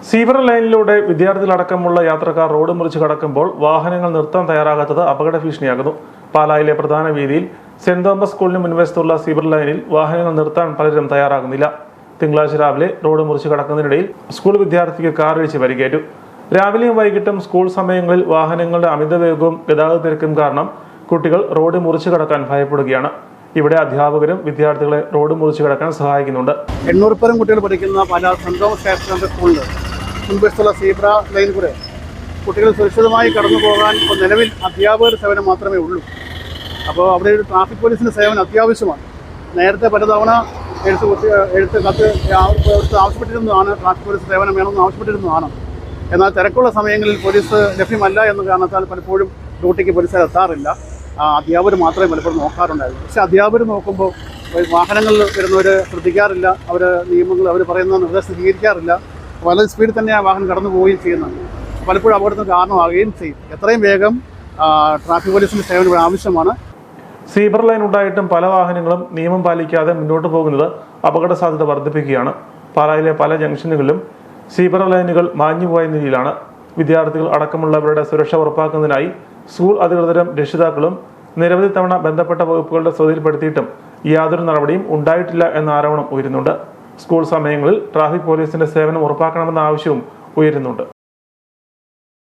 Zebra ലൈനിലൂടെ വിദ്യാർത്ഥികളടക്കമുള്ള യാത്രക്കാർ road മുറിച്ച് കടക്കുമ്പോൾ വാഹനങ്ങൾ നിർത്താൻ തയ്യാറാകാത്തത് അപകട ഭീഷണിയാകുന്നു. പാലായിലെ പ്രധാന വീതിയിൽ സെന്റ് തോമസ് സ്കൂളിന് മുൻവശത്തുള്ള സീബ്ര ലൈനിൽ വാഹനങ്ങൾ നിർത്താൻ പലരും തയ്യാറാകുന്നില്ല. തിങ്കളാഴ്ച രാവിലെ റോഡ് മുറിച്ച് കടക്കുന്നതിനിടയിൽ സ്കൂൾ വിദ്യാർത്ഥിക്ക് കാറിടിച്ച് പരിക്കേറ്റു. രാവിലെയും വൈകിട്ടും സ്കൂൾ സമയങ്ങളിൽ വാഹനങ്ങളുടെ അമിതവേഗവും ഗതാഗത തിരക്കും കാരണം കുട്ടികൾ റോഡ് മുറിച്ച് കടക്കാൻ ഭയപ്പെടുകയാണ്. ഇവിടെ അധ്യാപകരും വിദ്യാർത്ഥികളെ റോഡ് മുറിച്ച് കടക്കാൻ സഹായിക്കുന്നുണ്ട്. 800 കുട്ടികൾ പഠിക്കുന്ന പാലാ സെന്റ് തോമസ് ഹയർ സ്കൂളിൽ മുൻവശത്തുള്ള സീബ്ര ലൈൻ കൂടെ കുട്ടികൾ സുരക്ഷിതമായി കടന്നു പോകാൻ ഇപ്പോൾ നിലവിൽ അധ്യാപകരുടെ സേവനം മാത്രമേ ഉള്ളൂ. അപ്പോൾ അവിടെ ഒരു ട്രാഫിക് പോലീസിൻ്റെ സേവനം അത്യാവശ്യമാണ്. നേരത്തെ പലതവണ കത്ത് ആവശ്യപ്പെട്ടിരുന്നതാണ്, ട്രാഫിക് പോലീസ് സേവനം വേണമെന്ന് ആവശ്യപ്പെട്ടിരുന്നതാണ്. എന്നാൽ തിരക്കുള്ള സമയങ്ങളിൽ പോലീസ് ലഭ്യമല്ല എന്ന കാരണത്താൽ പലപ്പോഴും ഡ്യൂട്ടിക്ക് പോലീസുകാർ എത്താറില്ല. അധ്യാപകർ മാത്രമേ പലപ്പോഴും നോക്കാറുണ്ടായിരുന്നു. പക്ഷേ അധ്യാപകർ നോക്കുമ്പോൾ വാഹനങ്ങളിൽ വരുന്നവർ ശ്രദ്ധിക്കാറില്ല, അവർ നിയമങ്ങൾ അവർ പറയുന്ന നിർദ്ദേശം സ്വീകരിക്കാറില്ല. വളരെ സ്പീഡിൽ തന്നെ ആ വാഹനം കടന്നു പോവുകയും ചെയ്യുന്നുണ്ട്. പലപ്പോഴും അപകടത്തിന് കാരണമാകുകയും ചെയ്യും. എത്രയും വേഗം ട്രാഫിക് പോലീസിൻ്റെ സേവനം ഇവിടെ ആവശ്യമാണ്. സീബ്ര ലൈൻ ഉണ്ടായിട്ടും പല വാഹനങ്ങളും നിയമം പാലിക്കാതെ മുന്നോട്ട് പോകുന്നത് അപകട സാധ്യത വർദ്ധിപ്പിക്കുകയാണ്. പാലായിലെ പല ജംഗ്ഷനുകളിലും സീബ്ര ലൈനുകൾ മാഞ്ഞുപോയ നിലയിലാണ്. വിദ്യാർത്ഥികൾ അടക്കമുള്ളവരുടെ സുരക്ഷ ഉറപ്പാക്കുന്നതിനായി സ്കൂൾ അധികൃതരും രക്ഷിതാക്കളും നിരവധി തവണ ബന്ധപ്പെട്ട വകുപ്പുകളുടെ ശ്രദ്ധയിൽപ്പെടുത്തിയിട്ടും യാതൊരു നടപടിയും ഉണ്ടായിട്ടില്ല എന്ന ആരോപണം ഉയരുന്നുണ്ട്. സ്കൂൾ സമയങ്ങളിൽ ട്രാഫിക് പോലീസിന്റെ സേവനം ഉറപ്പാക്കണമെന്ന ആവശ്യവും ഉയരുന്നുണ്ട്.